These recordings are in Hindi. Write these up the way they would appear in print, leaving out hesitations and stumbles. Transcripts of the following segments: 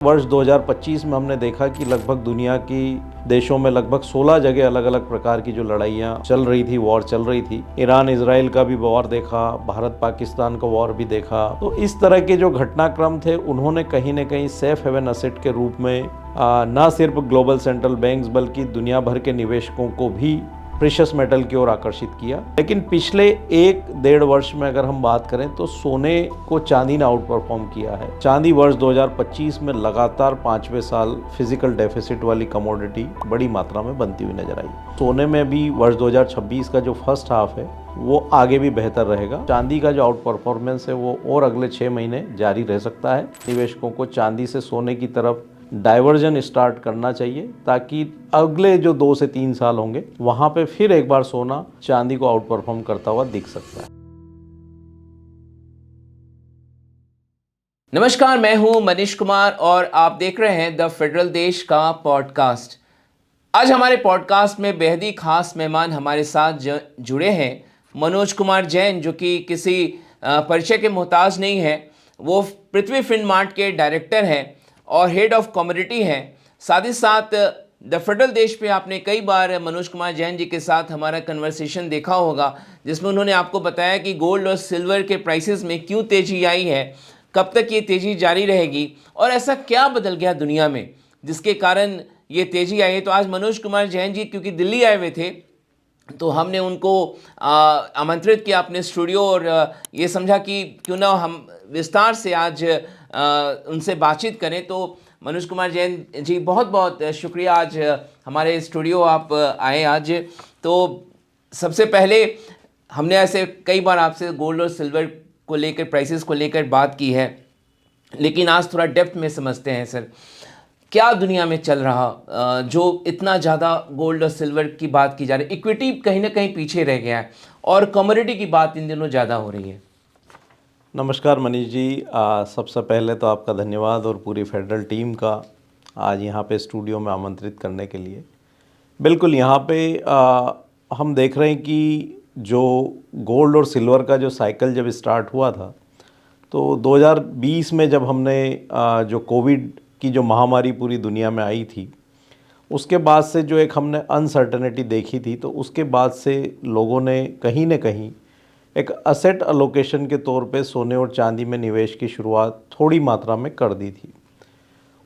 वर्ष 2025 में हमने देखा कि लगभग दुनिया की देशों में लगभग 16 जगह अलग अलग प्रकार की जो लड़ाइयाँ चल रही थी, वॉर चल रही थी। ईरान इजराइल का भी वॉर देखा, भारत पाकिस्तान का वॉर भी देखा। तो इस तरह के जो घटनाक्रम थे उन्होंने कहीं न कहीं सेफ हेवन एसेट के रूप में न सिर्फ ग्लोबल सेंट्रल बैंक्स बल्कि दुनिया भर के निवेशकों को भी प्रेशियस मेटल की ओर आकर्षित किया। लेकिन पिछले 1-1.5 वर्ष में अगर हम बात करें तो सोने को चांदी ने आउट परफॉर्म किया है। चांदी वर्ष 2025 में लगातार 5वें साल फिजिकल डेफिसिट वाली कमोडिटी बड़ी मात्रा में बनती हुई नजर आई। सोने में भी वर्ष 2026 का जो फर्स्ट हाफ है वो आगे भी बेहतर रहेगा। चांदी का जो आउट परफॉर्मेंस है वो और अगले 6 महीने जारी रह सकता है। निवेशकों को चांदी से सोने की तरफ डाइवर्जन स्टार्ट करना चाहिए ताकि अगले जो 2 से 3 साल होंगे वहां पे फिर एक बार सोना चांदी को आउट परफॉर्म करता हुआ दिख सकता है। नमस्कार, मैं हूं मनीष कुमार और आप देख रहे हैं द फेडरल देश का पॉडकास्ट। आज हमारे पॉडकास्ट में बेहद ही खास मेहमान हमारे साथ जुड़े हैं। मनोज कुमार जैन, जो कि किसी परिचय के मोहताज नहीं है। वो पृथ्वी फिनमार्ट के डायरेक्टर हैं और हेड ऑफ कमोडिटी हैं। साथ ही साथ द फेडरल देश पे आपने कई बार मनोज कुमार जैन जी के साथ हमारा कन्वर्सेशन देखा होगा, जिसमें उन्होंने आपको बताया कि गोल्ड और सिल्वर के प्राइसेस में क्यों तेज़ी आई है, कब तक ये तेज़ी जारी रहेगी और ऐसा क्या बदल गया दुनिया में जिसके कारण ये तेज़ी आई है। तो आज मनोज कुमार जैन जी क्योंकि दिल्ली आए हुए थे तो हमने उनको आमंत्रित किया अपने स्टूडियो और ये समझा कि क्यों ना हम विस्तार से आज उनसे बातचीत करें। तो मनोज कुमार जैन जी, बहुत बहुत शुक्रिया आज हमारे स्टूडियो आप आए आज। तो सबसे पहले हमने ऐसे कई बार आपसे गोल्ड और सिल्वर को लेकर, प्राइसेस को लेकर बात की है, लेकिन आज थोड़ा डेप्थ में समझते हैं सर, क्या दुनिया में चल रहा जो इतना ज़्यादा गोल्ड और सिल्वर की बात की जा रही है। इक्विटी कहीं ना कहीं पीछे रह गया है और कमोडिटी की बात इन दिनों ज़्यादा हो रही है। नमस्कार मनीष जी, सबसे पहले तो आपका धन्यवाद और पूरी फेडरल टीम का आज यहाँ पे स्टूडियो में आमंत्रित करने के लिए। बिल्कुल, यहाँ पे हम देख रहे हैं कि जो गोल्ड और सिल्वर का जो साइकिल जब स्टार्ट हुआ था तो 2020 में जब हमने जो कोविड की जो महामारी पूरी दुनिया में आई थी उसके बाद से जो एक हमने अनसर्टेनिटी देखी थी, तो उसके बाद से लोगों ने कहीं न कहीं एक असेट अलोकेशन के तौर पे सोने और चांदी में निवेश की शुरुआत थोड़ी मात्रा में कर दी थी।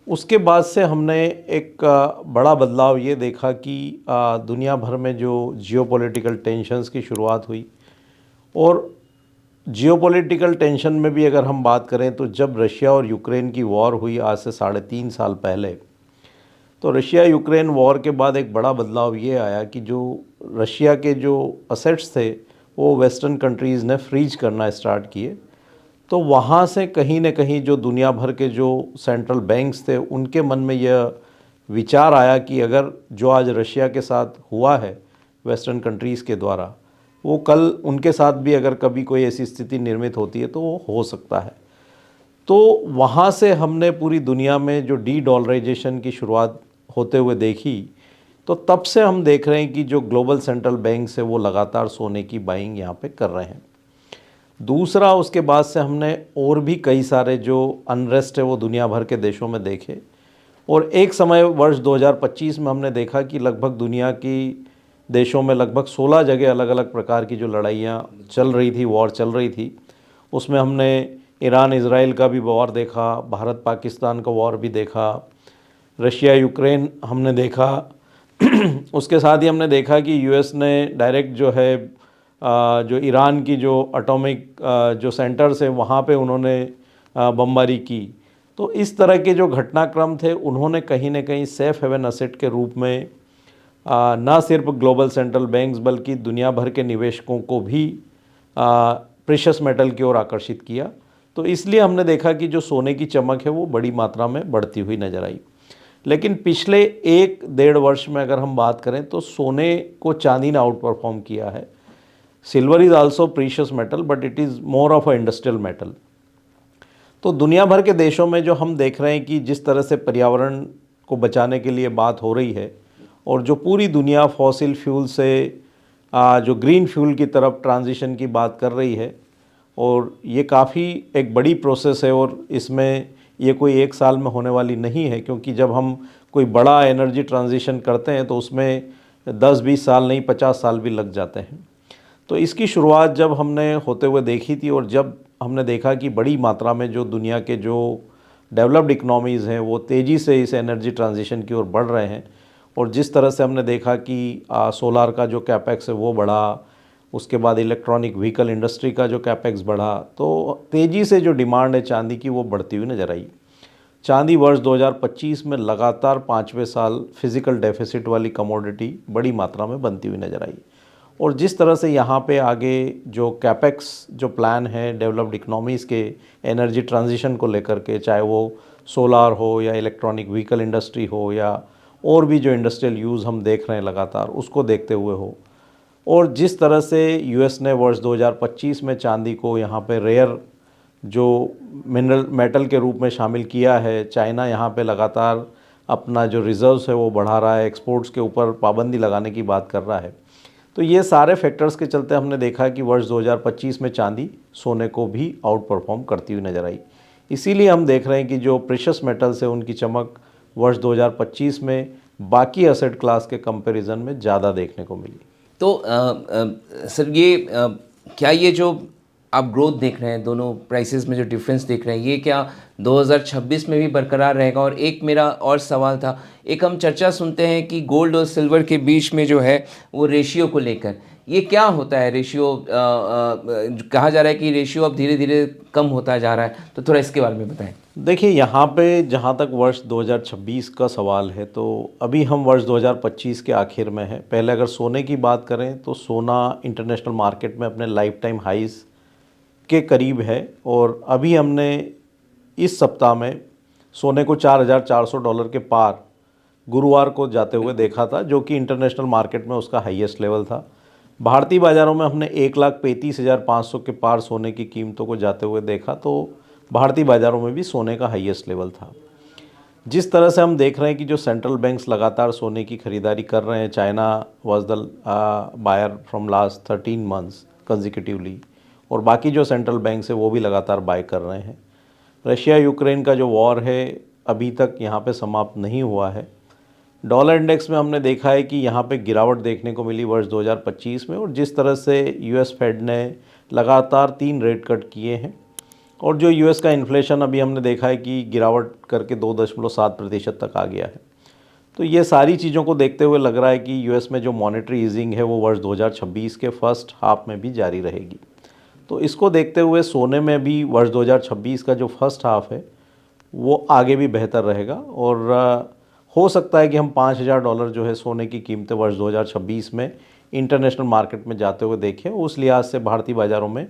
उसके बाद से हमने एक बड़ा बदलाव ये देखा कि दुनिया भर में जो जियोपॉलिटिकल टेंशन्स की शुरुआत हुई और जियोपॉलिटिकल टेंशन में भी अगर हम बात करें तो जब रशिया और यूक्रेन की वॉर हुई आज से 3.5 साल पहले, तो रशिया यूक्रेन वॉर के बाद एक बड़ा बदलाव ये आया कि जो रशिया के जो असेट्स थे वो वेस्टर्न कंट्रीज़ ने फ्रीज करना स्टार्ट किए। तो वहाँ से कहीं न कहीं जो दुनिया भर के जो सेंट्रल बैंक्स थे उनके मन में यह विचार आया कि अगर जो आज रशिया के साथ हुआ है वेस्टर्न कंट्रीज़ के द्वारा, वो कल उनके साथ भी अगर कभी कोई ऐसी स्थिति निर्मित होती है तो वो हो सकता है। तो वहाँ से हमने पूरी दुनिया में जो डी डॉलराइजेशन की शुरुआत होते हुए देखी, तो तब से हम देख रहे हैं कि जो ग्लोबल सेंट्रल बैंक्स है वो लगातार सोने की बाइंग यहाँ पे कर रहे हैं। दूसरा, उसके बाद से हमने और भी कई सारे जो अनरेस्ट है वो दुनिया भर के देशों में देखे और एक समय वर्ष 2025 में हमने देखा कि लगभग दुनिया की देशों में लगभग 16 जगह अलग अलग प्रकार की जो लड़ाइयाँ चल रही थी, वॉर चल रही थी। उसमें हमने ईरान इजराइल का भी वॉर देखा, भारत पाकिस्तान का वॉर भी देखा, रशिया यूक्रेन हमने देखा। उसके साथ ही हमने देखा कि यूएस ने डायरेक्ट जो है जो ईरान की जो एटॉमिक जो सेंटर्स है वहाँ पे उन्होंने बमबारी की। तो इस तरह के जो घटनाक्रम थे उन्होंने कहीं न कहीं सेफ हेवन एसेट के रूप में न सिर्फ ग्लोबल सेंट्रल बैंक्स बल्कि दुनिया भर के निवेशकों को भी प्रेशियस मेटल की ओर आकर्षित किया। तो इसलिए हमने देखा कि जो सोने की चमक है वो बड़ी मात्रा में बढ़ती हुई नज़र आई। लेकिन पिछले 1-1.5 वर्ष में अगर हम बात करें तो सोने को चांदी ने आउट परफॉर्म किया है। Silver is also precious metal but it is more of a industrial metal. तो दुनिया भर के देशों में जो हम देख रहे हैं कि जिस तरह से पर्यावरण को बचाने के लिए बात हो रही है और जो पूरी दुनिया फॉसिल फ्यूल से जो ग्रीन फ्यूल की तरफ ट्रांजिशन की बात कर रही है, और ये काफ़ी एक बड़ी प्रोसेस है और इसमें ये कोई एक साल में होने वाली नहीं है, क्योंकि जब हम कोई बड़ा एनर्जी ट्रांजिशन करते हैं तो उसमें 10-20 साल नहीं 50 साल भी लग जाते हैं। तो इसकी शुरुआत जब हमने होते हुए देखी थी और जब हमने देखा कि बड़ी मात्रा में जो दुनिया के जो डेवलप्ड इकनॉमीज़ हैं वो तेज़ी से इस एनर्जी ट्रांजिशन की ओर बढ़ रहे हैं, और जिस तरह से हमने देखा कि सोलार का जो कैपेक्स है वो बढ़ा, उसके बाद इलेक्ट्रॉनिक व्हीकल इंडस्ट्री का जो कैपेक्स बढ़ा, तो तेज़ी से जो डिमांड है चांदी की वो बढ़ती हुई नज़र आई। चांदी वर्ष 2025 में लगातार 5वें साल फिज़िकल डेफिसिट वाली कमोडिटी बड़ी मात्रा में बनती हुई नज़र आई। और जिस तरह से यहाँ पे आगे जो कैपेक्स जो प्लान है डेवलप्ड इकनॉमीज़ के एनर्जी ट्रांजिशन को लेकर के, चाहे वो सोलार हो या इलेक्ट्रॉनिक व्हीकल इंडस्ट्री हो या और भी जो इंडस्ट्रियल यूज़ हम देख रहे हैं लगातार, उसको देखते हुए हो, और जिस तरह से यूएस ने वर्ष 2025 में चांदी को यहाँ पे रेयर जो मिनरल मेटल के रूप में शामिल किया है, चाइना यहाँ पे लगातार अपना जो रिज़र्व्स है वो बढ़ा रहा है, एक्सपोर्ट्स के ऊपर पाबंदी लगाने की बात कर रहा है। तो ये सारे फैक्टर्स के चलते हमने देखा कि वर्ष 2025 में चांदी सोने को भी आउट परफॉर्म करती हुई नज़र आई। इसीलिए हम देख रहे हैं कि जो प्रेशियस मेटल्स है उनकी चमक वर्ष 2025 में बाकी एसेट क्लास के कंपैरिजन में ज़्यादा देखने को मिली। तो सर ये क्या ये जो आप ग्रोथ देख रहे हैं, दोनों प्राइसेस में जो डिफरेंस देख रहे हैं, ये क्या 2026 में भी बरकरार रहेगा? और एक मेरा और सवाल था, एक हम चर्चा सुनते हैं कि गोल्ड और सिल्वर के बीच में जो है वो रेशियो को लेकर, ये क्या होता है रेशियो? कहा जा रहा है कि रेशियो अब धीरे धीरे कम होता जा रहा है, तो थोड़ा इसके बारे में बताएं। देखिए, यहाँ पे जहाँ तक वर्ष 2026 का सवाल है, तो अभी हम वर्ष 2025 के आखिर में हैं। पहले अगर सोने की बात करें तो सोना इंटरनेशनल मार्केट में अपने लाइफ टाइम हाइज़ के करीब है, और अभी हमने इस सप्ताह में सोने को $4,400 के पार गुरुवार को जाते हुए देखा था, जो कि इंटरनेशनल मार्केट में उसका हाईएस्ट लेवल था। भारतीय बाज़ारों में हमने 1,35,500 के पार सोने की कीमतों को जाते हुए देखा, तो भारतीय बाज़ारों में भी सोने का हाईएस्ट लेवल था। जिस तरह से हम देख रहे हैं कि जो सेंट्रल बैंक्स लगातार सोने की खरीदारी कर रहे हैं, China was the buyer from last 13 months consecutively, और बाकी जो सेंट्रल बैंक्स है वो भी लगातार बाय कर रहे हैं। रशिया यूक्रेन का जो वॉर है अभी तक यहाँ पे समाप्त नहीं हुआ है। डॉलर इंडेक्स में हमने देखा है कि यहाँ पे गिरावट देखने को मिली वर्ष 2025 में, और जिस तरह से यूएस फेड ने लगातार 3 रेट कट किए हैं, और जो यूएस का इन्फ्लेशन अभी हमने देखा है कि गिरावट करके 2.7% तक आ गया है। तो ये सारी चीज़ों को देखते हुए लग रहा है कि यूएस में जो मॉनेटरी ईजिंग है वो वर्ष 2026 के फर्स्ट हाफ में भी जारी रहेगी। तो इसको देखते हुए सोने में भी वर्ष 2026 का जो फर्स्ट हाफ है वो आगे भी बेहतर रहेगा, और हो सकता है कि हम $5,000 जो है सोने की कीमतें वर्ष 2026 में इंटरनेशनल मार्केट में जाते हुए देखें। उस लिहाज से भारतीय बाज़ारों में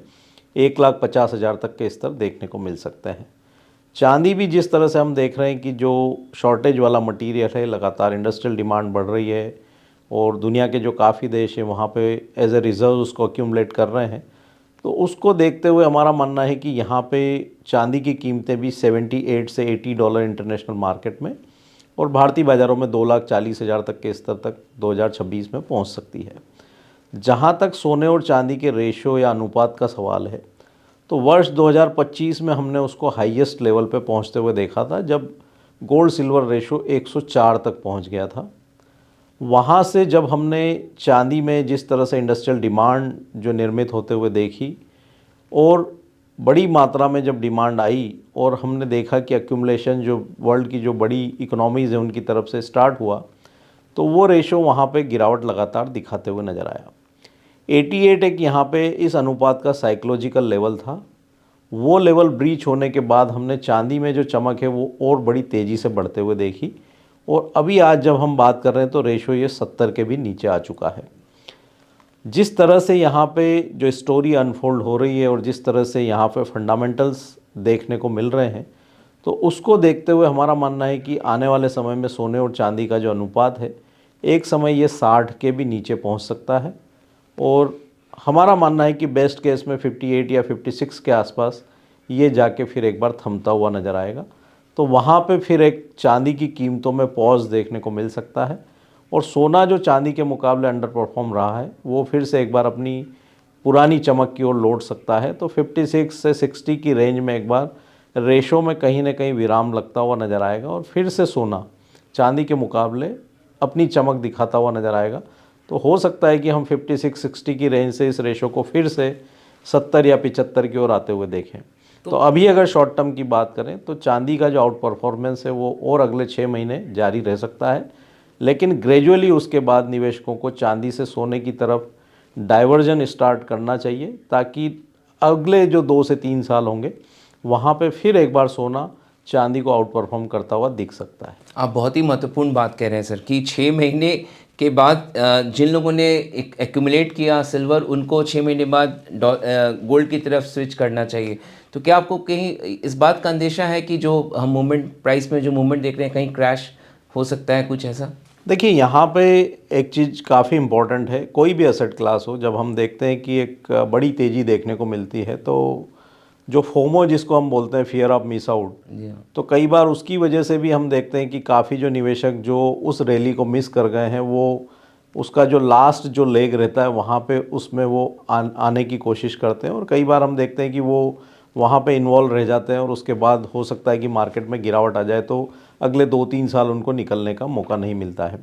1,50,000 तक के स्तर देखने को मिल सकते हैं। चांदी भी जिस तरह से हम देख रहे हैं कि जो शॉर्टेज वाला मटेरियल है, लगातार इंडस्ट्रियल डिमांड बढ़ रही है, और दुनिया के जो काफ़ी देश हैं वहाँ पे एज ए रिज़र्व उसको एक्यूमुलेट कर रहे हैं, तो उसको देखते हुए हमारा मानना है कि यहाँ पे चांदी की कीमतें भी 78 से $80 इंटरनेशनल मार्केट में, और भारतीय बाज़ारों में 2,40,000 तक के स्तर तक 2026 में पहुँच सकती है। जहाँ तक सोने और चांदी के रेशो या अनुपात का सवाल है, तो वर्ष 2025 में हमने उसको हाईएस्ट लेवल पे पहुँचते हुए देखा था, जब गोल्ड सिल्वर रेशो 104 तक पहुँच गया था। वहाँ से जब हमने चांदी में जिस तरह से इंडस्ट्रियल डिमांड जो निर्मित होते हुए देखी, और बड़ी मात्रा में जब डिमांड आई, और हमने देखा कि एक्यूमुलेशन जो वर्ल्ड की जो बड़ी इकोनॉमीज़ है उनकी तरफ से स्टार्ट हुआ, तो वो रेशो वहाँ पे गिरावट लगातार दिखाते हुए नज़र आया। 88 एक यहाँ पे इस अनुपात का साइकोलॉजिकल लेवल था। वो लेवल ब्रीच होने के बाद हमने चांदी में जो चमक है वो और बड़ी तेज़ी से बढ़ते हुए देखी, और अभी आज जब हम बात कर रहे हैं तो रेशो ये 70 के भी नीचे आ चुका है। जिस तरह से यहाँ पे जो स्टोरी अनफोल्ड हो रही है, और जिस तरह से यहाँ पे फंडामेंटल्स देखने को मिल रहे हैं, तो उसको देखते हुए हमारा मानना है कि आने वाले समय में सोने और चांदी का जो अनुपात है, एक समय ये 60 के भी नीचे पहुँच सकता है, और हमारा मानना है कि बेस्ट केस में 58 या 56 के आसपास ये जाके फिर एक बार थमता हुआ नज़र आएगा। तो वहाँ पे फिर एक चांदी की कीमतों में पॉज देखने को मिल सकता है, और सोना जो चांदी के मुकाबले अंडर परफॉर्म रहा है वो फिर से एक बार अपनी पुरानी चमक की ओर लौट सकता है। तो 56 से 60 की रेंज में एक बार रेशो में कहीं ना कहीं विराम लगता हुआ नज़र आएगा और फिर से सोना चांदी के मुकाबले अपनी चमक दिखाता हुआ नज़र आएगा। तो हो सकता है कि हम 56-60 की रेंज से इस रेशो को फिर से 70 या 75 की ओर आते हुए देखें। तो अभी अगर शॉर्ट टर्म की बात करें तो चांदी का जो आउट परफॉर्मेंस है वो और अगले 6 महीने जारी रह सकता है, लेकिन ग्रेजुअली उसके बाद निवेशकों को चांदी से सोने की तरफ डाइवर्जन स्टार्ट करना चाहिए, ताकि अगले जो 2 से 3 साल होंगे वहाँ पे फिर एक बार सोना चांदी को आउट परफॉर्म करता हुआ दिख सकता है। आप बहुत ही महत्वपूर्ण बात कह रहे हैं सर कि 6 महीने के बाद जिन लोगों ने एक्यूमुलेट किया सिल्वर, उनको 6 महीने बाद गोल्ड की तरफ स्विच करना चाहिए। तो क्या आपको कहीं इस बात का अंदेशा है कि जो हम मूवमेंट, प्राइस में जो मूवमेंट देख रहे हैं, कहीं क्रैश हो सकता है, कुछ ऐसा? देखिए, यहाँ पे एक चीज़ काफ़ी इम्पॉर्टेंट है, कोई भी एसेट क्लास हो, जब हम देखते हैं कि एक बड़ी तेज़ी देखने को मिलती है तो जो फोमो जिसको हम बोलते हैं, फियर ऑफ मिस आउट, जी हाँ। तो कई बार उसकी वजह से भी हम देखते हैं कि काफ़ी जो निवेशक जो उस रैली को मिस कर गए हैं, वो उसका जो लास्ट जो लेग रहता है वहाँ पे उसमें वो आने की कोशिश करते हैं और कई बार हम देखते हैं कि वो वहाँ पे इन्वॉल्व रह जाते हैं और उसके बाद हो सकता है कि मार्केट में गिरावट आ जाए तो अगले 2-3 साल उनको निकलने का मौका नहीं मिलता है।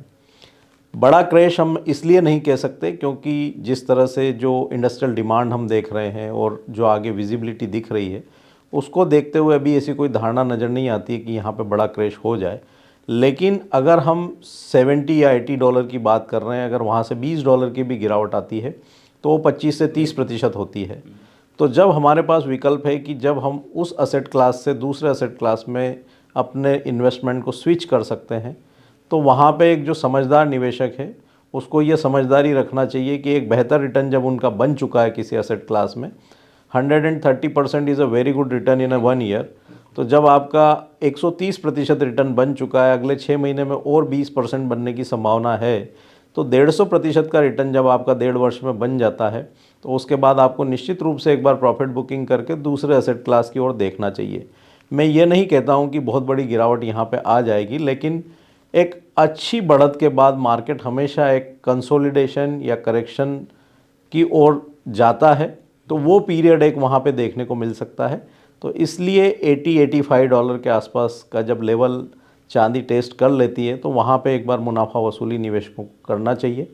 बड़ा क्रैश हम इसलिए नहीं कह सकते क्योंकि जिस तरह से जो इंडस्ट्रियल डिमांड हम देख रहे हैं और जो आगे विजिबिलिटी दिख रही है, उसको देखते हुए अभी ऐसी कोई धारणा नज़र नहीं आती है कि यहाँ पे बड़ा क्रैश हो जाए। लेकिन अगर हम 70 या 80 डॉलर की बात कर रहे हैं, अगर वहाँ से 20 डॉलर की भी गिरावट आती है तो वो 25 से 30% होती है। तो जब हमारे पास विकल्प है कि जब हम उस असेट क्लास से दूसरे असेट क्लास में अपने इन्वेस्टमेंट को स्विच कर सकते हैं, तो वहाँ पे एक जो समझदार निवेशक है उसको ये समझदारी रखना चाहिए कि एक बेहतर रिटर्न जब उनका बन चुका है किसी एसेट क्लास में, 130% is a very good return in a 1 year. तो जब आपका 130% रिटर्न बन चुका है, अगले 6 महीने में और 20% बनने की संभावना है, तो 150% का रिटर्न जब आपका 1.5 वर्ष में बन जाता है तो उसके बाद आपको निश्चित रूप से एक बार प्रॉफिट बुकिंग करके दूसरे एसेट क्लास की ओर देखना चाहिए। मैं ये नहीं कहता हूँ कि बहुत बड़ी गिरावट यहाँ पे आ जाएगी, लेकिन एक अच्छी बढ़त के बाद मार्केट हमेशा एक कंसोलिडेशन या करेक्शन की ओर जाता है, तो वो पीरियड एक वहाँ पे देखने को मिल सकता है। तो इसलिए 80-85 डॉलर के आसपास का जब लेवल चांदी टेस्ट कर लेती है तो वहाँ पे एक बार मुनाफा वसूली निवेशकों को करना चाहिए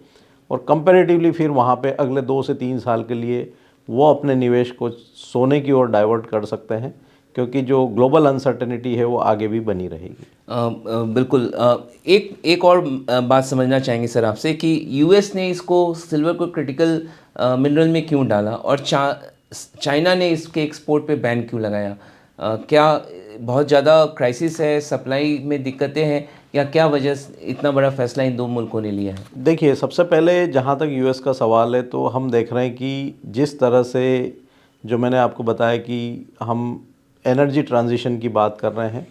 और कंपैरेटिवली फिर वहाँ पे अगले 2 से 3 साल के लिए वो अपने निवेश को सोने की ओर डाइवर्ट कर सकते हैं, क्योंकि जो ग्लोबल अनसर्टेनिटी है वो आगे भी बनी रहेगी। बिल्कुल। एक और बात समझना चाहेंगे सर आपसे कि यूएस ने इसको सिल्वर को क्रिटिकल मिनरल में क्यों डाला और चाइना ने इसके एक्सपोर्ट पे बैन क्यों लगाया? क्या बहुत ज़्यादा क्राइसिस है, सप्लाई में दिक्कतें हैं, या क्या वजह से इतना बड़ा फैसला इन दो मुल्कों ने लिया है? देखिए, सबसे पहले जहाँ तक यूएस का सवाल है तो हम देख रहे हैं कि जिस तरह से जो मैंने आपको बताया कि हम एनर्जी ट्रांजिशन की बात कर रहे हैं,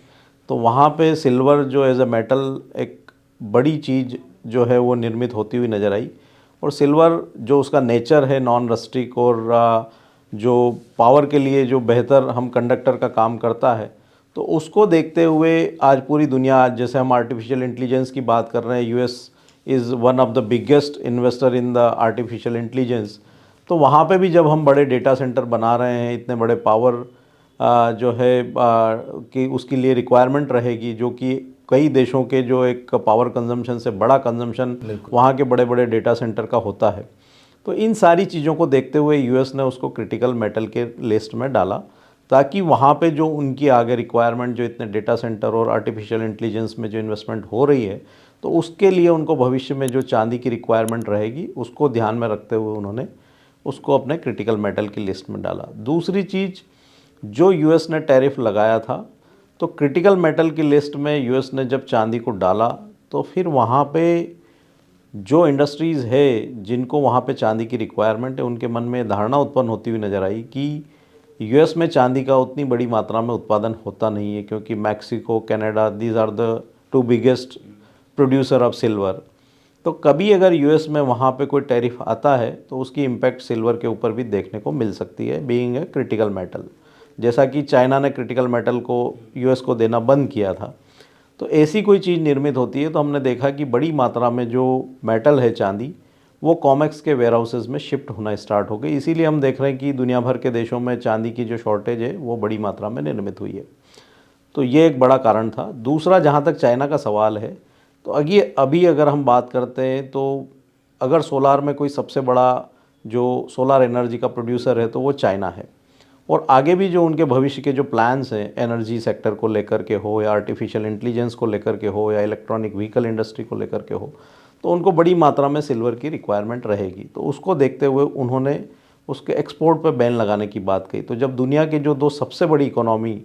तो वहाँ पे सिल्वर जो एज अ मेटल एक बड़ी चीज़ जो है वो निर्मित होती हुई नज़र आई। और सिल्वर जो उसका नेचर है नॉन रस्टिक और जो पावर के लिए जो बेहतर हम कंडक्टर का काम करता है, तो उसको देखते हुए आज पूरी दुनिया, आज जैसे हम आर्टिफिशियल इंटेलिजेंस की बात कर रहे हैं, US is one of the biggest investor in the artificial intelligence. तो वहाँ पे भी जब हम बड़े डेटा सेंटर बना रहे हैं, इतने बड़े पावर जो है कि उसके लिए रिक्वायरमेंट रहेगी, जो कि कई देशों के जो एक पावर कंजम्पशन से बड़ा कंजम्पशन वहाँ के बड़े बड़े डेटा सेंटर का होता है। तो इन सारी चीज़ों को देखते हुए यूएस ने उसको क्रिटिकल मेटल के लिस्ट में डाला, ताकि वहाँ पे जो उनकी आगे रिक्वायरमेंट, जो इतने डेटा सेंटर और आर्टिफिशियल इंटेलिजेंस में जो इन्वेस्टमेंट हो रही है, तो उसके लिए उनको भविष्य में जो चांदी की रिक्वायरमेंट रहेगी उसको ध्यान में रखते हुए उन्होंने उसको अपने क्रिटिकल मेटल की लिस्ट में डाला। दूसरी चीज़, जो यूएस ने टैरिफ लगाया था, तो क्रिटिकल मेटल की लिस्ट में यूएस ने जब चांदी को डाला तो फिर वहाँ पे जो इंडस्ट्रीज़ है जिनको वहाँ पे चांदी की रिक्वायरमेंट है, उनके मन में धारणा उत्पन्न होती हुई नज़र आई कि यूएस में चांदी का उतनी बड़ी मात्रा में उत्पादन होता नहीं है, क्योंकि Mexico, Canada, these are the 2 biggest producer of silver. तो कभी अगर यूएस में वहाँ पे कोई टैरिफ आता है तो उसकी इम्पैक्ट सिल्वर के ऊपर भी देखने को मिल सकती है, बीइंग ए क्रिटिकल मेटल। जैसा कि चाइना ने क्रिटिकल मेटल को यूएस को देना बंद किया था, तो ऐसी कोई चीज़ निर्मित होती है तो हमने देखा कि बड़ी मात्रा में जो मेटल है चांदी, वो कॉमेक्स के वेयर हाउसेज में शिफ्ट होना स्टार्ट हो गई। इसीलिए हम देख रहे हैं कि दुनिया भर के देशों में चांदी की जो शॉर्टेज है वो बड़ी मात्रा में निर्मित हुई है। तो ये एक बड़ा कारण था। दूसरा, जहाँ तक चाइना का सवाल है, तो अभी अगर हम बात करते हैं तो अगर सोलार में कोई सबसे बड़ा जो सोलार एनर्जी का प्रोड्यूसर है तो वो चाइना है। और आगे भी जो उनके भविष्य के जो प्लान्स हैं एनर्जी सेक्टर को लेकर के हो, या आर्टिफिशियल इंटेलिजेंस को लेकर के हो, या इलेक्ट्रॉनिक व्हीकल इंडस्ट्री को लेकर के हो, तो उनको बड़ी मात्रा में सिल्वर की रिक्वायरमेंट रहेगी। तो उसको देखते हुए उन्होंने उसके एक्सपोर्ट पर बैन लगाने की बात कही। तो जब दुनिया के जो दो सबसे बड़ी इकोनॉमी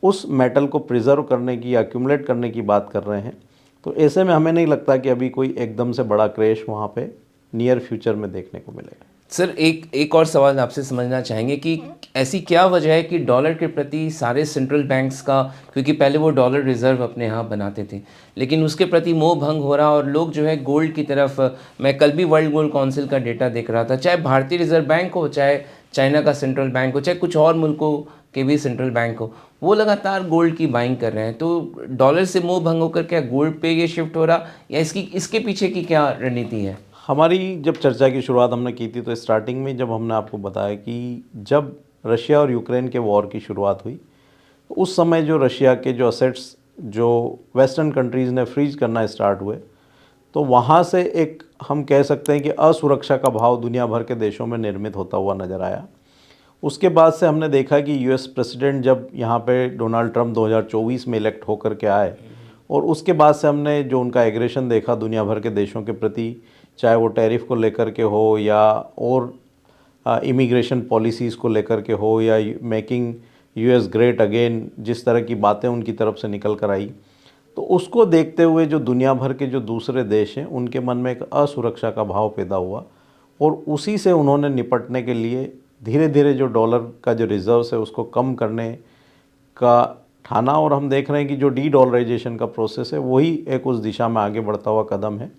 उस मेटल को प्रिजर्व करने की या एक्यूमुलेट करने की बात कर रहे हैं, तो ऐसे में हमें नहीं लगता कि अभी कोई एकदम से बड़ा क्रैश वहाँ पे नियर फ्यूचर में देखने को मिलेगा। सर, एक और सवाल आपसे समझना चाहेंगे कि ऐसी क्या वजह है कि डॉलर के प्रति सारे सेंट्रल बैंक्स का, क्योंकि पहले वो डॉलर रिजर्व अपने यहाँ बनाते थे, लेकिन उसके प्रति मोह भंग हो रहा और लोग जो है गोल्ड की तरफ, मैं कल भी वर्ल्ड गोल्ड काउंसिल का डेटा देख रहा था, चाहे भारतीय रिजर्व बैंक हो, चाहे चाइना का सेंट्रल बैंक हो, चाहे कुछ और मुल्कों के भी सेंट्रल बैंक हो, वो लगातार गोल्ड की बाइंग कर रहे हैं। तो डॉलर से मोह भंग होकर क्या गोल्ड पे ये शिफ्ट हो रहा, या इसके पीछे की क्या रणनीति है? हमारी जब चर्चा की शुरुआत हमने की थी तो स्टार्टिंग में जब हमने आपको बताया कि जब रशिया और यूक्रेन के वॉर की शुरुआत हुई, तो उस समय जो रशिया के जो असेट्स जो वेस्टर्न कंट्रीज़ ने फ्रीज करना स्टार्ट हुए, तो वहाँ से एक हम कह सकते हैं कि असुरक्षा का भाव दुनिया भर के देशों में निर्मित होता हुआ नज़र आया। उसके बाद से हमने देखा कि यूएस प्रेसिडेंट जब यहाँ पे डोनाल्ड ट्रंप 2024 में इलेक्ट होकर के आए, और उसके बाद से हमने जो उनका एग्रेशन देखा दुनिया भर के देशों के प्रति, चाहे वो टैरिफ को लेकर के हो, या और इमिग्रेशन पॉलिसीज़ को लेकर के हो, या मेकिंग यूएस ग्रेट अगेन, जिस तरह की बातें उनकी तरफ से निकल कर आई, तो उसको देखते हुए जो दुनिया भर के जो दूसरे देश हैं उनके मन में एक असुरक्षा का भाव पैदा हुआ, और उसी से उन्होंने निपटने के लिए धीरे धीरे जो डॉलर का जो रिज़र्व्स है उसको कम करने का ठाना। और हम देख रहे हैं कि जो डी डॉलराइजेशन का प्रोसेस है वही एक उस दिशा में आगे बढ़ता हुआ कदम है।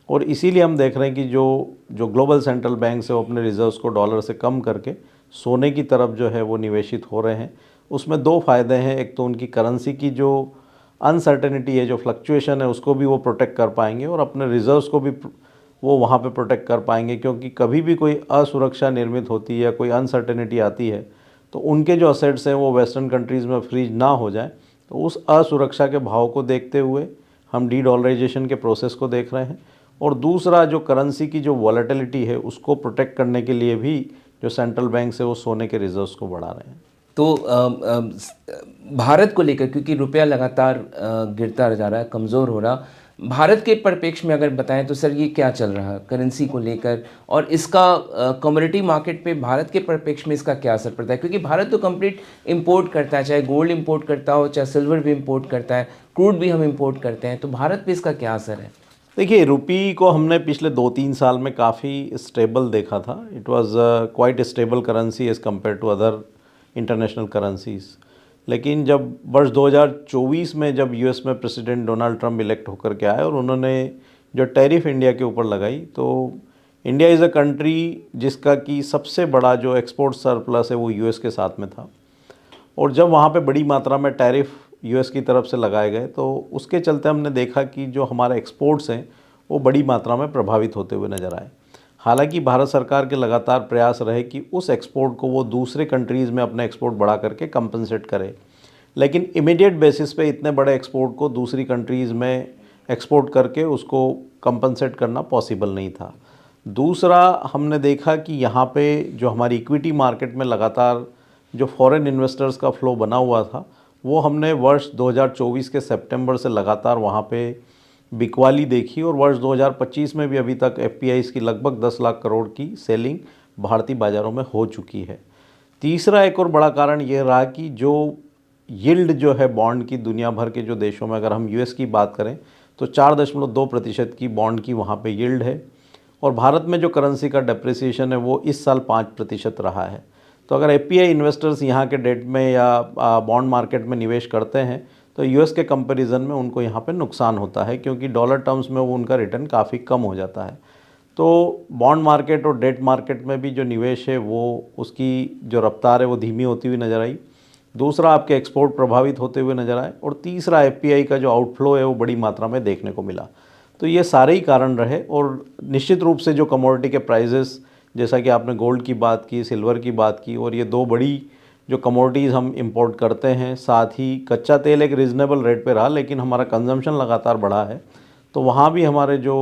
और इसीलिए हम देख रहे हैं कि जो ग्लोबल सेंट्रल बैंक्स है वो अपने रिजर्व्स को डॉलर से कम करके सोने की तरफ जो है वो निवेशित हो रहे हैं। उसमें दो फ़ायदे हैं, एक तो उनकी करेंसी की जो अनसर्टेनिटी है, जो फ्लक्चुएशन है, उसको भी वो प्रोटेक्ट कर पाएंगे, और अपने रिजर्व्स को भी वो वहाँ पे प्रोटेक्ट कर पाएंगे, क्योंकि कभी भी कोई असुरक्षा निर्मित होती है या कोई अनसर्टेनिटी आती है तो उनके जो असेट्स हैं वो वेस्टर्न कंट्रीज़ में फ्रीज ना हो जाए। तो उस असुरक्षा के भाव को देखते हुए हम डी डॉलराइजेशन के प्रोसेस को देख रहे हैं। और दूसरा, जो करेंसी की जो वॉलेटिलिटी है उसको प्रोटेक्ट करने के लिए भी जो सेंट्रल बैंक है वो सोने के रिजर्व्स को बढ़ा रहे हैं। तो भारत को लेकर, क्योंकि रुपया लगातार गिरता जा रहा है, कमज़ोर हो रहा, भारत के परिप्रेक्ष्य में अगर बताएं तो सर ये क्या चल रहा है करेंसी को लेकर, और इसका कमोडिटी मार्केट पे भारत के परिप्रेक्ष्य में इसका क्या असर पड़ता है? क्योंकि भारत तो कंप्लीट इंपोर्ट करता है, चाहे गोल्ड इंपोर्ट करता हो, चाहे सिल्वर भी इंपोर्ट करता है, क्रूड भी हम इंपोर्ट करते हैं, तो भारत पे इसका क्या असर है? देखिए, रुपी को हमने पिछले 2-3 साल में काफ़ी स्टेबल देखा था। It was quite stable currency as compare to other international currencies. लेकिन जब वर्ष 2024 में जब यूएस में प्रेसिडेंट डोनाल्ड ट्रंप इलेक्ट होकर के आए और उन्होंने जो टैरिफ इंडिया के ऊपर लगाई, तो इंडिया इज़ अ कंट्री जिसका कि सबसे बड़ा जो एक्सपोर्ट सरप्लस है वो यूएस के साथ में था। और जब वहाँ पे बड़ी मात्रा में टैरिफ यूएस की तरफ से लगाए गए, तो उसके चलते हमने देखा कि जो हमारे एक्सपोर्ट्स हैं वो बड़ी मात्रा में प्रभावित होते हुए नज़र आए। हालांकि भारत सरकार के लगातार प्रयास रहे कि उस एक्सपोर्ट को वो दूसरे कंट्रीज़ में अपने एक्सपोर्ट बढ़ा करके कंपनसेट करे, लेकिन इमीडिएट बेसिस पे इतने बड़े एक्सपोर्ट को दूसरी कंट्रीज़ में एक्सपोर्ट करके उसको कंपनसेट करना पॉसिबल नहीं था। दूसरा, हमने देखा कि यहाँ पे जो हमारी इक्विटी मार्केट में लगातार जो फॉरेन इन्वेस्टर्स का फ्लो बना हुआ था, वो हमने वर्ष 2024 के सितंबर से लगातार वहाँ पे बिकवाली देखी, और वर्ष 2025 में भी अभी तक एफपीआईज़ की लगभग 10 लाख करोड़ की सेलिंग भारतीय बाज़ारों में हो चुकी है। तीसरा, एक और बड़ा कारण ये रहा कि जो यील्ड जो है बॉन्ड की दुनिया भर के जो देशों में, अगर हम यूएस की बात करें तो 4.2% की बॉन्ड की वहाँ पे यील्ड है, और भारत में जो करेंसी का डेप्रिसिएशन है वो इस साल 5% रहा है। तो अगर एफपीआई इन्वेस्टर्स यहाँ के डेट में या बॉन्ड मार्केट में निवेश करते हैं तो यूएस के कंपैरिजन में उनको यहाँ पे नुकसान होता है, क्योंकि डॉलर टर्म्स में वो उनका रिटर्न काफ़ी कम हो जाता है। तो बॉन्ड मार्केट और डेट मार्केट में भी जो निवेश है वो उसकी जो रफ्तार है वो धीमी होती हुई नज़र आई। दूसरा, आपके एक्सपोर्ट प्रभावित होते हुए नज़र आए, और तीसरा, एफपीआई का जो आउटफ्लो है वो बड़ी मात्रा में देखने को मिला। तो ये सारे ही कारण रहे। और निश्चित रूप से जो कमोडिटी के प्राइजेस, जैसा कि आपने गोल्ड की बात की, सिल्वर की बात की, और ये दो बड़ी जो कमोडिटीज़ हम इंपोर्ट करते हैं, साथ ही कच्चा तेल एक रीज़नेबल रेट पे रहा, लेकिन हमारा कंजम्पशन लगातार बढ़ा है, तो वहाँ भी हमारे जो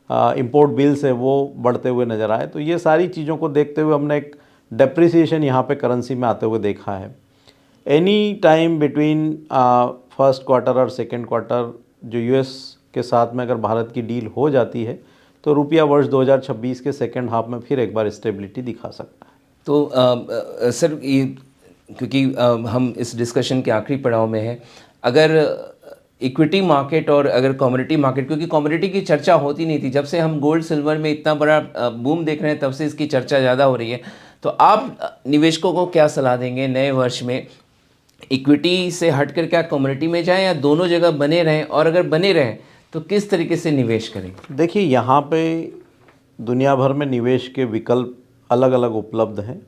इंपोर्ट बिल्स है वो बढ़ते हुए नज़र आए। तो ये सारी चीज़ों को देखते हुए हमने एक डेप्रिसिएशन यहाँ पे करेंसी में आते हुए देखा है। Any time between first quarter और सेकेंड क्वार्टर जो यूएस के साथ में अगर भारत की डील हो जाती है तो रुपया वर्ष 2026 के सेकेंड हाफ में फिर एक बार स्टेबिलिटी दिखा सकता है। तो सर ये क्योंकि हम इस डिस्कशन के आखिरी पड़ाव में हैं, अगर इक्विटी मार्केट और अगर कमोडिटी मार्केट, क्योंकि कमोडिटी की चर्चा होती नहीं थी, जब से हम गोल्ड सिल्वर में इतना बड़ा बूम देख रहे हैं तब से इसकी चर्चा ज़्यादा हो रही है। तो आप निवेशकों को क्या सलाह देंगे नए वर्ष में, इक्विटी से हटकर क्या कमोडिटी में जाएं या दोनों जगह बने रहें, और अगर बने रहें तो किस तरीके से निवेश करें? देखिए, यहाँ पे दुनिया भर में निवेश के विकल्प अलग अलग उपलब्ध हैं,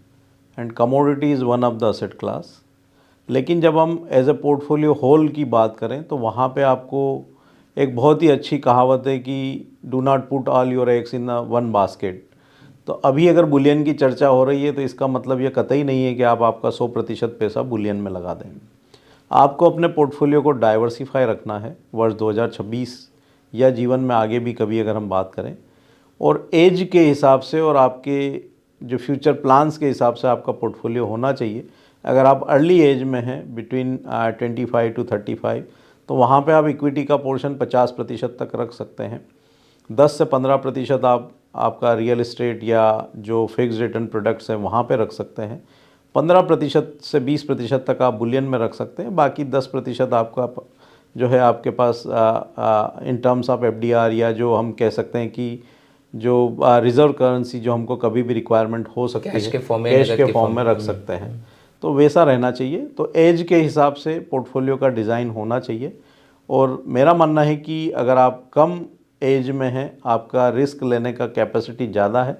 and commodity is one of the asset class. लेकिन जब हम एज ए पोर्टफोलियो होल की बात करें तो वहाँ पे आपको एक बहुत ही अच्छी कहावत है कि do not put all your eggs in one basket. तो अभी अगर बुलियन की चर्चा हो रही है तो इसका मतलब ये कतई नहीं है कि आप आपका 100% पैसा बुलियन में लगा दें। आपको अपने पोर्टफोलियो को डाइवर्सिफाई रखना है वर्ष 2026 या जीवन में आगे भी कभी अगर हम बात करें, और एज के हिसाब से और आपके जो फ्यूचर प्लान्स के हिसाब से आपका पोर्टफोलियो होना चाहिए। अगर आप अर्ली एज में हैं बिटवीन 25 to 35, तो वहाँ पे आप इक्विटी का पोर्शन 50% तक रख सकते हैं। 10 से 15% आपका रियल एस्टेट या जो फिक्स रिटर्न प्रोडक्ट्स हैं वहाँ पे रख सकते हैं। 15% से 20% तक आप बुलियन में रख सकते हैं। बाकी 10% आपका जो है आपके पास इन टर्म्स ऑफ एफडीआर, या जो हम कह सकते हैं कि जो रिजर्व करेंसी जो हमको कभी भी रिक्वायरमेंट हो सकती है, कैश के फॉर्म में रख सकते हैं। तो वैसा रहना चाहिए। तो एज के हिसाब से पोर्टफोलियो का डिज़ाइन होना चाहिए। और मेरा मानना है कि अगर आप कम एज में हैं, आपका रिस्क लेने का कैपेसिटी ज़्यादा है,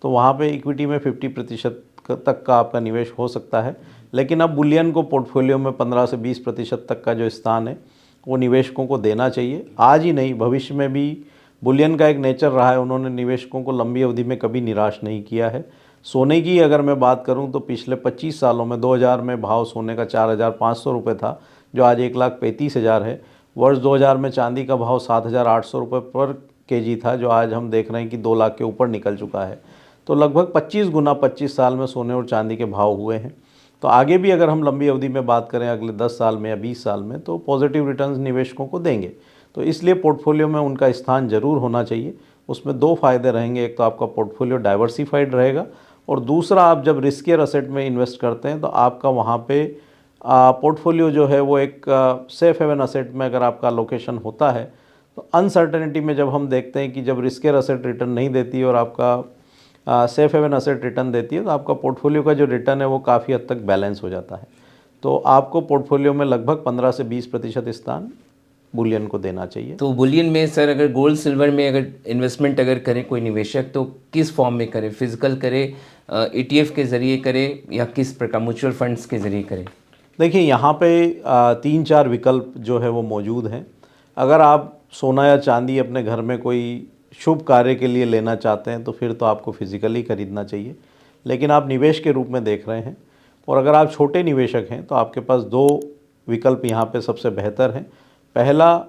तो वहाँ पे इक्विटी में 50% तक का आपका निवेश हो सकता है। लेकिन अब बुलियन को पोर्टफोलियो में 15 से 20% तक का जो स्थान है वो निवेशकों को देना चाहिए। आज ही नहीं, भविष्य में भी बुलियन का एक नेचर रहा है, उन्होंने निवेशकों को लंबी अवधि में कभी निराश नहीं किया है। सोने की अगर मैं बात करूं तो पिछले 25 सालों में 2000 में भाव सोने का 4500 रुपये था, जो आज 1,35,000 है। वर्ष 2000 में चांदी का भाव 7,800 रुपये पर केजी था, जो आज हम देख रहे हैं कि 2 लाख के ऊपर निकल चुका है। तो लगभग 25 गुना 25 साल में सोने और चांदी के भाव हुए हैं। तो आगे भी अगर हम लंबी अवधि में बात करें अगले 10 साल में या 20 साल में, तो पॉजिटिव रिटर्न्स निवेशकों को देंगे। तो इसलिए पोर्टफोलियो में उनका स्थान जरूर होना चाहिए। उसमें दो फायदे रहेंगे, एक तो आपका पोर्टफोलियो डाइवर्सिफाइड रहेगा, और दूसरा आप जब रिस्कियर असेट में इन्वेस्ट करते हैं तो आपका वहाँ पे पोर्टफोलियो जो है वो एक सेफ हेवन असेट में अगर आपका लोकेशन होता है, तो अनसर्टेनिटी में जब हम देखते हैं कि जब रिस्कियर असेट रिटर्न नहीं देती और आपका सेफ हेवन असेट रिटर्न देती है, तो आपका पोर्टफोलियो का जो रिटर्न है वो काफ़ी हद तक बैलेंस हो जाता है। तो आपको पोर्टफोलियो में लगभग 15 से 20% स्थान बुलियन को देना चाहिए। तो बुलियन में सर अगर गोल्ड सिल्वर में अगर इन्वेस्टमेंट अगर करे कोई निवेशक, तो किस फॉर्म में करे? फिजिकल करे, ETF के ज़रिए करे, या किस प्रकार म्यूचुअल फंड्स के ज़रिए करे? देखिए, यहाँ पे 3-4 विकल्प जो है वो मौजूद हैं। अगर आप सोना या चांदी अपने घर में कोई शुभ कार्य के लिए लेना चाहते हैं तो फिर तो आपको फिज़िकली खरीदना चाहिए, लेकिन आप निवेश के रूप में देख रहे हैं, और अगर आप छोटे निवेशक हैं तो आपके पास 2 विकल्प यहाँ पे सबसे बेहतर हैं। पहला,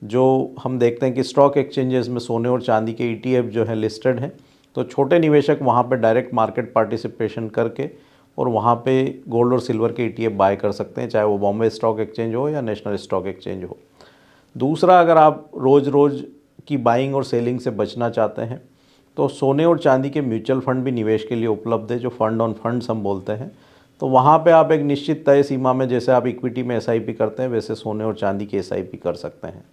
जो हम देखते हैं कि स्टॉक एक्सचेंजेस में सोने और चांदी के ETF जो है लिस्टेड हैं, तो छोटे निवेशक वहाँ पे डायरेक्ट मार्केट पार्टिसिपेशन करके और वहाँ पे गोल्ड और सिल्वर के ETF बाय कर सकते हैं, चाहे वो बॉम्बे स्टॉक एक्सचेंज हो या नेशनल स्टॉक एक्सचेंज हो। दूसरा, अगर आप रोज़ की बाइंग और सेलिंग से बचना चाहते हैं तो सोने और चांदी के म्यूचुअल फंड भी निवेश के लिए उपलब्ध है, जो फंड ऑन फंड्स हम बोलते हैं। तो वहाँ पे आप एक निश्चित तय सीमा में, जैसे आप इक्विटी में SIP करते हैं, वैसे सोने और चांदी की SIP कर सकते हैं।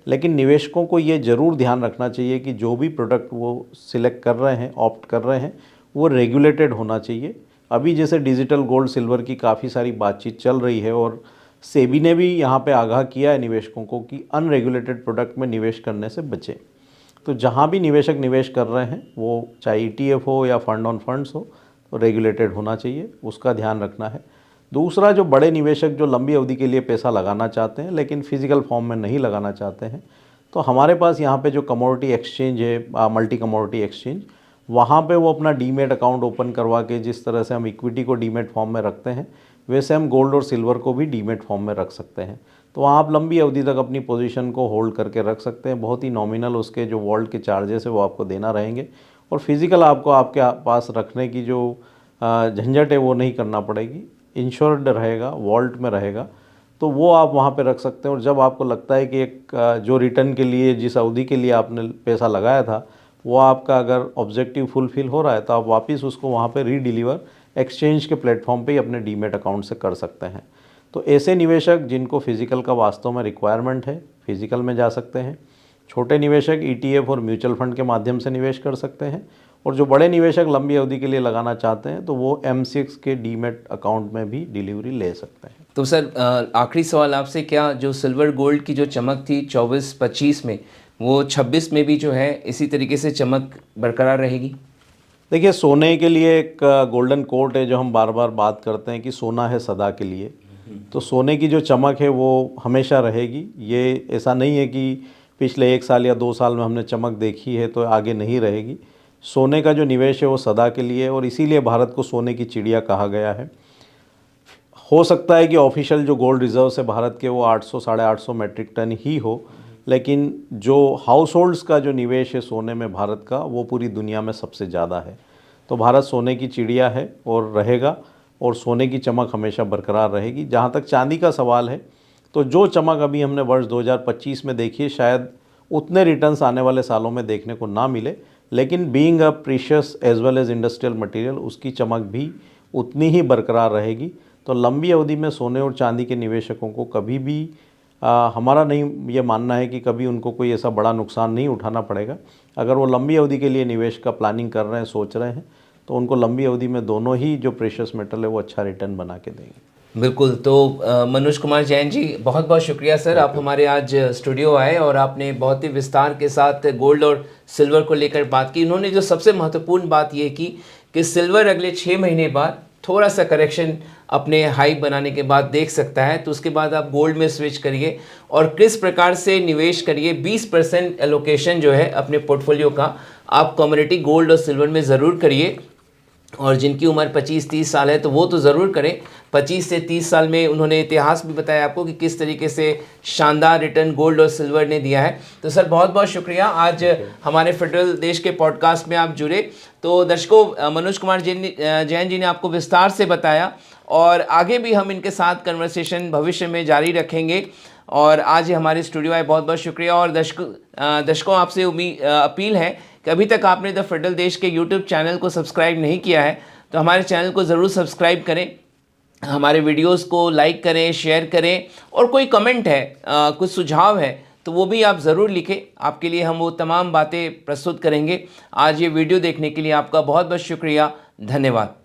लेकिन निवेशकों को ये ज़रूर ध्यान रखना चाहिए कि जो भी प्रोडक्ट वो सिलेक्ट कर रहे हैं, ऑप्ट कर रहे हैं, वो रेगुलेटेड होना चाहिए। अभी जैसे डिजिटल गोल्ड सिल्वर की काफ़ी सारी बातचीत चल रही है, और सेबी ने भी यहाँ पे आगाह किया है निवेशकों को कि अनरेगुलेटेड प्रोडक्ट में निवेश करने से बचें। तो जहाँ भी निवेशक निवेश कर रहे हैं, वो चाहे ETF हो या फंड ऑन फंड्स हो, तो रेगुलेटेड होना चाहिए, उसका ध्यान रखना है। दूसरा, जो बड़े निवेशक जो लंबी अवधि के लिए पैसा लगाना चाहते हैं लेकिन फिजिकल फॉर्म में नहीं लगाना चाहते हैं, तो हमारे पास यहाँ पे जो कमोडिटी एक्सचेंज है, मल्टी कमोडिटी एक्सचेंज, वहाँ पे वो अपना डीमेट अकाउंट ओपन करवा के, जिस तरह से हम इक्विटी को डीमेट फॉर्म में रखते हैं वैसे हम गोल्ड और सिल्वर को भी डीमेट फॉर्म में रख सकते हैं। तो वहाँ आप लंबी अवधि तक अपनी पोजीशन को होल्ड करके रख सकते हैं। बहुत ही नॉमिनल उसके जो वॉल्ट के चार्जेस है वो आपको देना रहेंगे, और फिज़िकल आपको आपके पास रखने की जो झंझट है वो नहीं करना पड़ेगी। इंश्योर्ड रहेगा, वॉल्ट में रहेगा, तो वो आप वहाँ पे रख सकते हैं। और जब आपको लगता है कि एक जो रिटर्न के लिए, जिस अवधि के लिए आपने पैसा लगाया था, वो आपका अगर ऑब्जेक्टिव फुलफिल हो रहा है, तो आप वापस उसको वहाँ पे रीडिलीवर एक्सचेंज के प्लेटफॉर्म पे ही अपने डीमेट अकाउंट से कर सकते हैं। तो ऐसे निवेशक जिनको फिज़िकल का वास्तव में रिक्वायरमेंट है, फिज़िकल में जा सकते हैं। छोटे निवेशक ETF और म्यूचुअल फंड के माध्यम से निवेश कर सकते हैं, और जो बड़े निवेशक लंबी अवधि के लिए लगाना चाहते हैं तो वो M6 के डीमेट अकाउंट में भी डिलीवरी ले सकते हैं। तो सर आखिरी सवाल आपसे, क्या जो सिल्वर गोल्ड की जो चमक थी 24-25 में, वो 26 में भी जो है इसी तरीके से चमक बरकरार रहेगी? देखिए, सोने के लिए एक गोल्डन कोट है जो हम बार बार बात करते हैं कि सोना है सदा के लिए। तो सोने की जो चमक है वो हमेशा रहेगी। ये ऐसा नहीं है कि पिछले 1 साल या 2 साल में हमने चमक देखी है तो आगे नहीं रहेगी। सोने का जो निवेश है वो सदा के लिए है, और इसीलिए भारत को सोने की चिड़िया कहा गया है। हो सकता है कि ऑफिशियल जो गोल्ड रिजर्व्स है भारत के वो 800 साढ़े 800 मैट्रिक टन ही हो, लेकिन जो हाउस होल्ड्स का जो निवेश है सोने में भारत का, वो पूरी दुनिया में सबसे ज़्यादा है। तो भारत सोने की चिड़िया है और रहेगा, और सोने की चमक हमेशा बरकरार रहेगी। जहाँ तक चांदी का सवाल है, तो जो चमक अभी हमने वर्ष 2025 में देखी है, शायद उतने रिटर्न्स आने वाले सालों में देखने को ना मिले, लेकिन being a precious as well as industrial material, उसकी चमक भी उतनी ही बरकरार रहेगी। तो लंबी अवधि में सोने और चांदी के निवेशकों को कभी भी हमारा नहीं ये मानना है कि कभी उनको कोई ऐसा बड़ा नुकसान नहीं उठाना पड़ेगा। अगर वो लंबी अवधि के लिए निवेश का प्लानिंग कर रहे हैं, सोच रहे हैं, तो उनको लंबी अवधि में दोनों ही जो प्रेशियस मेटल है वो अच्छा रिटर्न बना के देंगे। बिल्कुल। तो मनोज कुमार जैन जी, बहुत बहुत शुक्रिया सर, आप हमारे आज स्टूडियो आए और आपने बहुत ही विस्तार के साथ गोल्ड और सिल्वर को लेकर बात की। उन्होंने जो सबसे महत्वपूर्ण बात ये की कि सिल्वर अगले 6 महीने बाद थोड़ा सा करेक्शन अपने हाई बनाने के बाद देख सकता है, तो उसके बाद आप गोल्ड में स्विच करिए और किस प्रकार से निवेश करिए। 20% एलोकेशन जो है अपने पोर्टफोलियो का आप कमोडिटी गोल्ड और सिल्वर में ज़रूर करिए। और जिनकी उम्र 25-30 साल है तो वो तो ज़रूर करें। 25 से 30 साल में उन्होंने इतिहास भी बताया आपको कि किस तरीके से शानदार रिटर्न गोल्ड और सिल्वर ने दिया है। तो सर बहुत बहुत शुक्रिया, आज हमारे फेडरल देश के पॉडकास्ट में आप जुड़े। तो दर्शकों, मनोज कुमार जैन जी ने आपको विस्तार से बताया, और आगे भी हम इनके साथ कन्वर्सेशन भविष्य में जारी रखेंगे। और आज हमारे स्टूडियो आए, बहुत बहुत शुक्रिया। और दर्शकों आपसे अपील है कि अभी तक आपने द फेडरल देश के यूट्यूब चैनल को सब्सक्राइब नहीं किया है तो हमारे चैनल को ज़रूर सब्सक्राइब करें, हमारे वीडियोस को लाइक करें, शेयर करें, और कोई कमेंट है, कुछ सुझाव है तो वो भी आप ज़रूर लिखें। आपके लिए हम वो तमाम बातें प्रस्तुत करेंगे। आज ये वीडियो देखने के लिए आपका बहुत बहुत शुक्रिया, धन्यवाद।